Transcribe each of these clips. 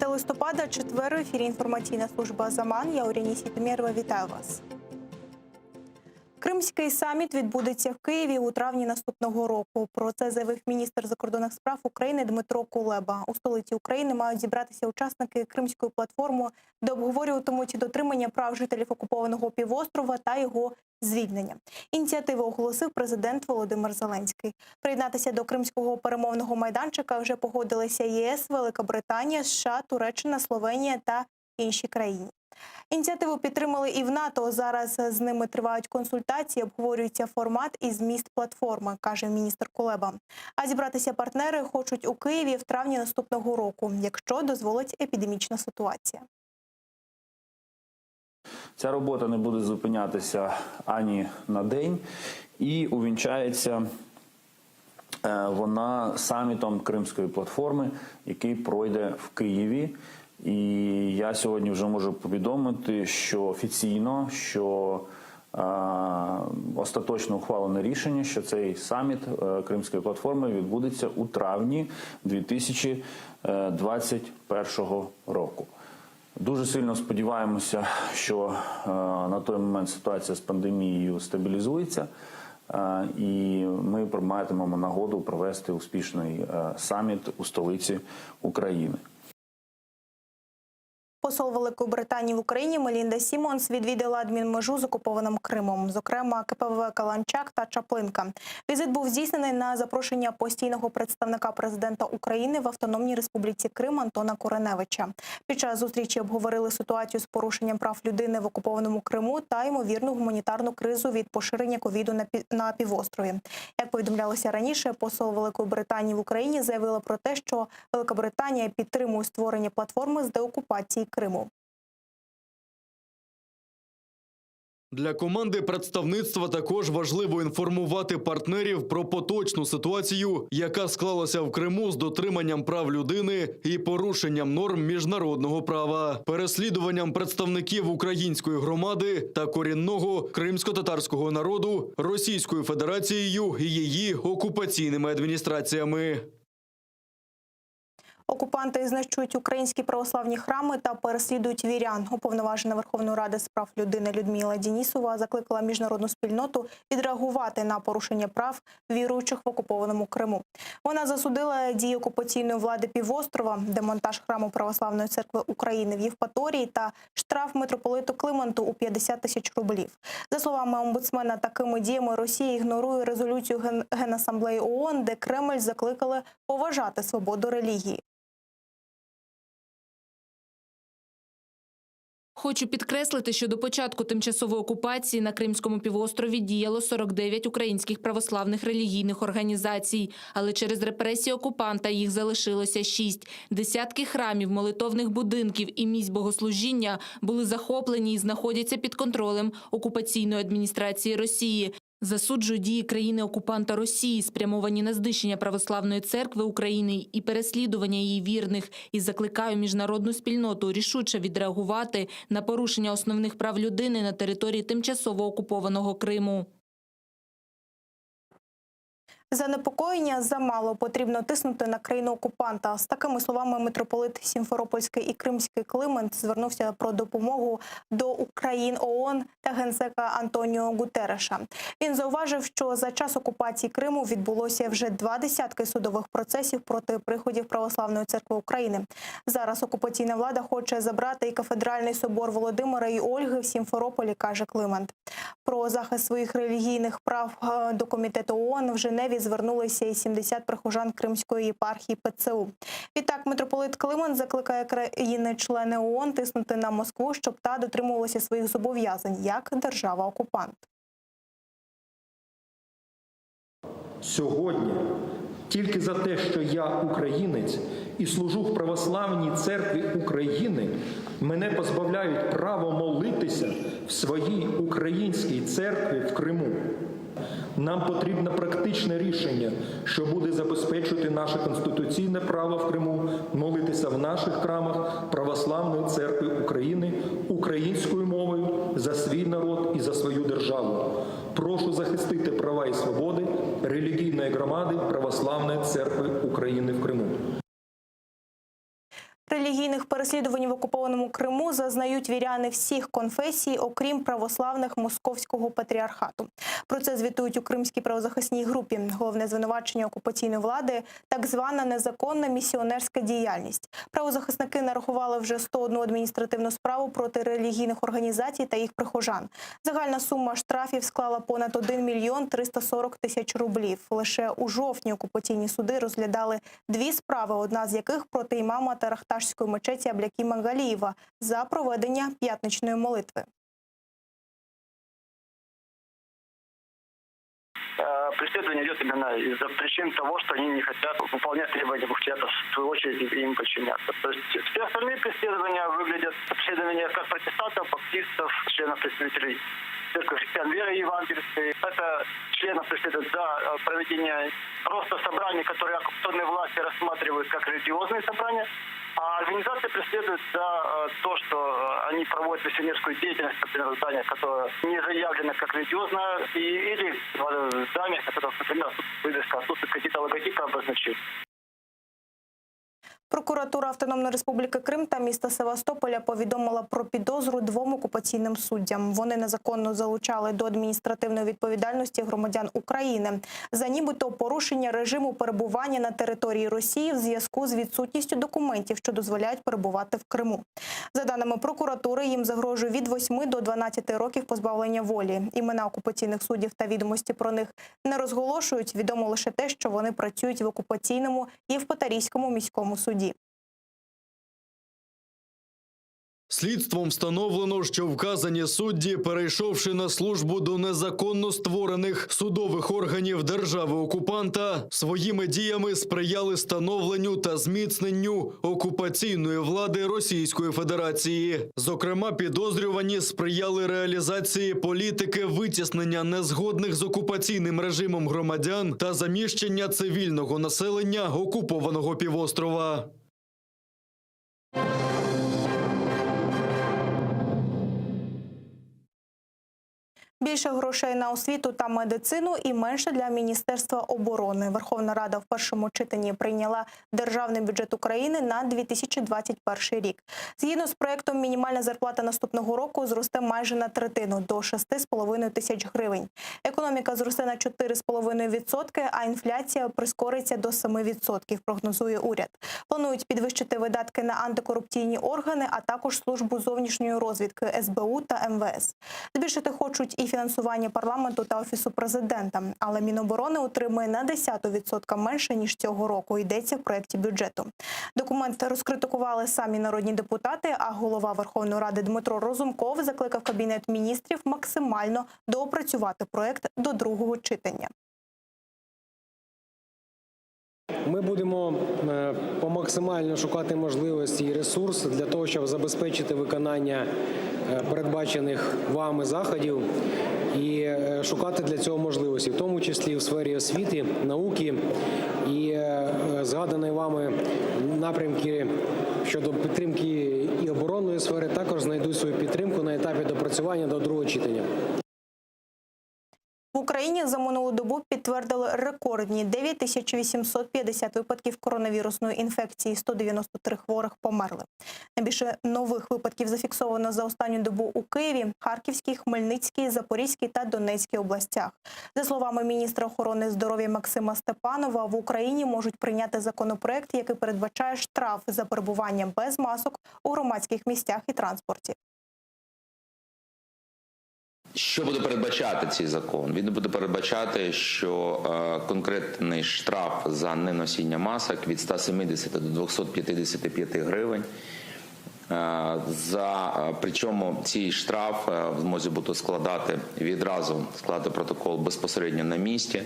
Листопада, четвер, в ефірі інформаційна служба «Заман». Я Оріні Сітомєрова. Вітаю вас. Кримський саміт відбудеться в Києві у травні наступного року. Про це заявив міністр закордонних справ України Дмитро Кулеба. У столиці України мають зібратися учасники Кримської платформи, де обговорюватимуть дотримання прав жителів окупованого півострова та його звільнення. Ініціативу оголосив президент Володимир Зеленський. Приєднатися до Кримського перемовного майданчика вже погодилися ЄС, Велика Британія, США, Туреччина, Словенія та інші країни. Ініціативу підтримали і в НАТО. Зараз з ними тривають консультації, обговорюється формат і зміст платформи, каже міністр Кулеба. А зібратися партнери хочуть у Києві в травні наступного року, якщо дозволить епідемічна ситуація. Ця робота не буде зупинятися ані на день і увінчається вона самітом Кримської платформи, який пройде в Києві. І я сьогодні вже можу повідомити, що офіційно, що остаточно ухвалене рішення, що цей саміт Кримської платформи відбудеться у травні 2021 року. Дуже сильно сподіваємося, що на той момент ситуація з пандемією стабілізується, і ми матимемо нагоду провести успішний саміт у столиці України. Посол Великої Британії в Україні Мелінда Сімонс відвідала адмінмежу з окупованим Кримом, зокрема КПВВ Каланчак та Чаплинка. Візит був здійснений на запрошення постійного представника президента України в Автономній Республіці Крим Антона Кореневича. Під час зустрічі обговорили ситуацію з порушенням прав людини в окупованому Криму та ймовірну гуманітарну кризу від поширення ковіду на півострові. Як повідомлялося раніше, посол Великої Британії в Україні заявила про те, що Велика Британія підтримує створення платформи з деокупації Криму. Для команди представництва також важливо інформувати партнерів про поточну ситуацію, яка склалася в Криму з дотриманням прав людини і порушенням норм міжнародного права, переслідуванням представників української громади та корінного кримсько-татарського народу Російською Федерацією і її окупаційними адміністраціями. Окупанти знищують українські православні храми та переслідують вірян. Уповноважена Верховної Ради з прав людини Людмила Денісова закликала міжнародну спільноту відреагувати на порушення прав віруючих в окупованому Криму. Вона засудила дії окупаційної влади півострова, демонтаж храму Православної церкви України в Євпаторії та штраф митрополиту Клименту у 50 тисяч рублів. За словами омбудсмена, такими діями Росія ігнорує резолюцію Генасамблеї ООН, де Кремль закликали поважати свободу релігії. Хочу підкреслити, що до початку тимчасової окупації на Кримському півострові діяло 49 українських православних релігійних організацій, але через репресії окупанта їх залишилося 6. Десятки храмів, молитовних будинків і місць богослужіння були захоплені і знаходяться під контролем окупаційної адміністрації Росії. Засуджую дії країни-окупанта Росії, спрямовані на знищення Православної церкви України і переслідування її вірних, і закликаю міжнародну спільноту рішуче відреагувати на порушення основних прав людини на території тимчасово окупованого Криму. Занепокоєння замало, потрібно тиснути на країну-окупанта. З такими словами митрополит Сімферопольський і Кримський Климент звернувся про допомогу до країн ООН та генсека Антоніо Гутерреша. Він зауважив, що за час окупації Криму відбулося вже 20 судових процесів проти приходів Православної церкви України. Зараз окупаційна влада хоче забрати і кафедральний собор Володимира і Ольги в Сімферополі, каже Климент. Про захист своїх релігійних прав до комітету ООН в Женеві звернулися і 70 прихожан Кримської єпархії ПЦУ. Відтак митрополит Климент закликає країни-члени ООН тиснути на Москву, щоб та дотримувалася своїх зобов'язань як держава-окупант. Сьогодні тільки за те, що я українець і служу в Православній церкві України, мене позбавляють права молитися в своїй українській церкві в Криму. Нам потрібне практичне рішення, що буде забезпечувати наше конституційне право в Криму молитися в наших храмах Православної Церкви України українською мовою за свій народ і за свою державу. Прошу захистити права і свободи релігійної громади Православної Церкви України в Криму. Релігійних переслідувань в окупованому Криму зазнають віряни всіх конфесій, окрім православних Московського патріархату. Про це звітують у Кримській правозахисній групі. Головне звинувачення окупаційної влади – так звана незаконна місіонерська діяльність. Правозахисники нарахували вже 101 адміністративну справу проти релігійних організацій та їх прихожан. Загальна сума штрафів склала понад 1 мільйон 340 тисяч рублів. Лише у жовтні окупаційні суди розглядали 2 справи, одна з яких проти імама Тарахташської мечеті Аблякіма Галієва за проведення п'ятничної молитви. Преследование идет именно из-за причин того, что они не хотят выполнять требования, хотят в свою очередь им подчиняться. То есть все остальные преследования выглядят преследования как протестантов, баптистов, членов представителей церкви христиан веры евангельской. Это членов преследуют за проведение просто собраний, которые оккупационные власти рассматривают как религиозные собрания. А организация преследует за то, что они проводят миссионерскую деятельность, например, в зданиях, которые не заявлены как религиозные, или в зданиях, в которых, например, вывеска, отсутствует какие-то логотипы обозначений. Прокуратура Автономної Республіки Крим та міста Севастополя повідомила про підозру 2 окупаційним суддям. Вони незаконно залучали до адміністративної відповідальності громадян України за нібито порушення режиму перебування на території Росії в зв'язку з відсутністю документів, що дозволяють перебувати в Криму. За даними прокуратури, їм загрожує від 8 до 12 років позбавлення волі. Імена окупаційних суддів та відомості про них не розголошують. Відомо лише те, що вони працюють в окупаційному Євпаторійському міському суді. Слідством встановлено, що вказані судді, перейшовши на службу до незаконно створених судових органів держави-окупанта, своїми діями сприяли становленню та зміцненню окупаційної влади Російської Федерації. Зокрема, підозрювані сприяли реалізації політики витіснення незгодних з окупаційним режимом громадян та заміщення цивільного населення окупованого півострова. Більше грошей на освіту та медицину і менше для Міністерства оборони. Верховна Рада в першому читанні прийняла Державний бюджет України на 2021 рік. Згідно з проєктом, мінімальна зарплата наступного року зросте майже на третину – до 6,5 тисяч гривень. Економіка зросте на 4,5%, а інфляція прискориться до 7%, прогнозує уряд. Планують підвищити видатки на антикорупційні органи, а також службу зовнішньої розвідки СБУ та МВС. Збільшити хочуть і фінансування парламенту та Офісу президента. Але Міноборони отримує на 0,1% менше, ніж цього року, йдеться в проєкті бюджету. Документ розкритикували самі народні депутати, а голова Верховної Ради Дмитро Разумков закликав Кабінет міністрів максимально доопрацювати проєкт до другого читання. Ми будемо максимально шукати можливості і ресурси для того, щоб забезпечити виконання передбачених вами заходів і шукати для цього можливості, в тому числі в сфері освіти, науки і згаданої вами напрямки щодо підтримки і оборонної сфери також знайдуть свою підтримку на етапі допрацювання до другого читання. В Україні за минулу добу підтвердили рекордні 9850 випадків коронавірусної інфекції, 193 хворих померли. Найбільше нових випадків зафіксовано за останню добу у Києві, Харківській, Хмельницькій, Запорізькій та Донецькій областях. За словами міністра охорони здоров'я Максима Степанова, в Україні можуть прийняти законопроект, який передбачає штраф за перебування без масок у громадських місцях і транспорті. Що буде передбачати цей закон? Він буде передбачати, що конкретний штраф за неносіння масок від 170 до 255 гривень. Причому цей штраф може бути складати протокол безпосередньо на місці,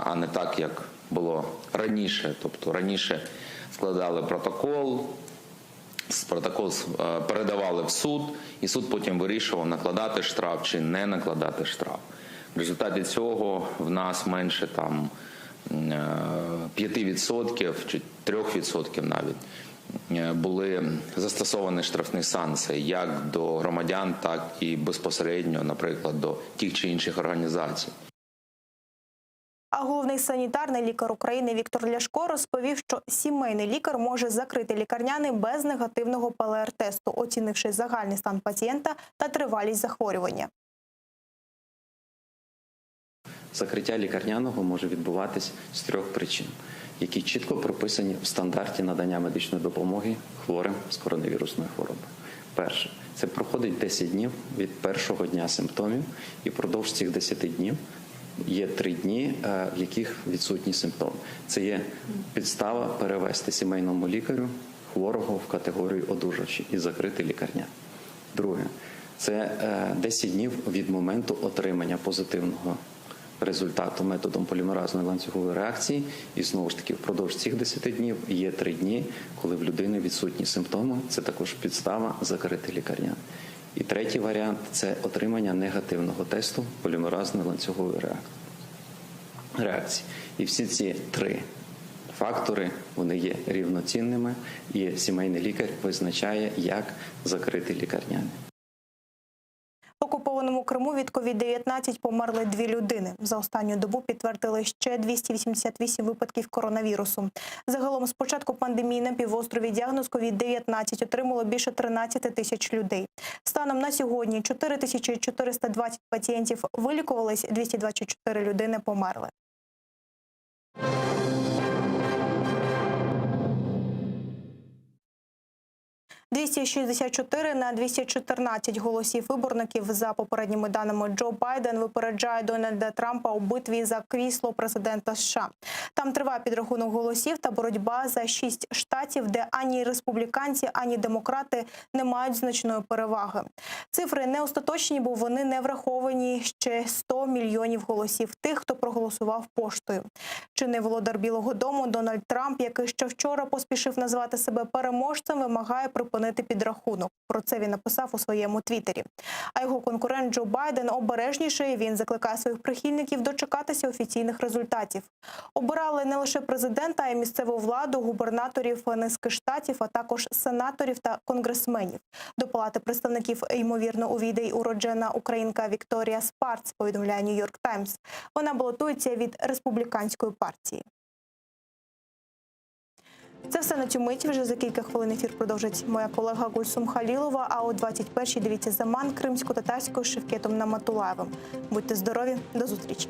а не так, як було раніше. Тобто раніше складали протокол передавали в суд, і суд потім вирішував, накладати штраф чи не накладати штраф. В результаті цього в нас менше 5% чи 3% навіть були застосовані штрафні санкції як до громадян, так і безпосередньо, наприклад, до тих чи інших організацій. А головний санітарний лікар України Віктор Ляшко розповів, що сімейний лікар може закрити лікарняний без негативного ПЛР-тесту, оцінивши загальний стан пацієнта та тривалість захворювання. Закриття лікарняного може відбуватись з 3 причин, які чітко прописані в стандарті надання медичної допомоги хворим з коронавірусною хворобою. Перше – це проходить 10 днів від першого дня симптомів, і впродовж цих 10 днів є 3 дні, в яких відсутні симптоми. Це є підстава перевести сімейному лікарю хворого в категорію одужачі і закрити лікарня. Друге – це 10 днів від моменту отримання позитивного результату методом полімеразної ланцюгової реакції. І знову ж таки, впродовж цих 10 днів є 3 дні, коли в людини відсутні симптоми. Це також підстава закрити лікарня. І третій варіант – це отримання негативного тесту полімеразної ланцюгової реакції. І всі ці 3 фактори, вони є рівноцінними, і сімейний лікар визначає, як закрити лікарняний. В окупованому Криму від COVID-19 померли 2 людини. За останню добу підтвердили ще 288 випадків коронавірусу. Загалом з початку пандемії на півострові діагноз COVID-19 отримало більше 13 тисяч людей. Станом на сьогодні 4420 пацієнтів вилікувались, 224 людини померли. – 264 на 214 голосів виборників. За попередніми даними, Джо Байден випереджає Дональда Трампа у битві за крісло президента США. Там триває підрахунок голосів та боротьба за 6 штатів, де ані республіканці, ані демократи не мають значної переваги. Цифри не остаточні, бо вони не враховані ще 100 мільйонів голосів тих, хто проголосував поштою. Чинний володар Білого дому Дональд Трамп, який ще вчора поспішив назвати себе переможцем, вимагає припинити підрахунок. Про це він написав у своєму твіттері. А його конкурент Джо Байден обережніший. Він закликає своїх прихильників дочекатися офіційних результатів. Обирали не лише президента, а й місцеву владу, губернаторів низки штатів, а також сенаторів та конгресменів. До Палати представників, ймовірно, увійде й уроджена українка Вікторія Спарц, повідомляє Нью-Йорк Таймс. Вона балотується від республіканської партії. Це все на цю мить. Вже за кілька хвилин ефір продовжить моя колега Гульсум Халілова. А о 21-й дивіться «Заман» кримсько-татарською Шевкетом Наматулаєвим. Будьте здорові, до зустрічі.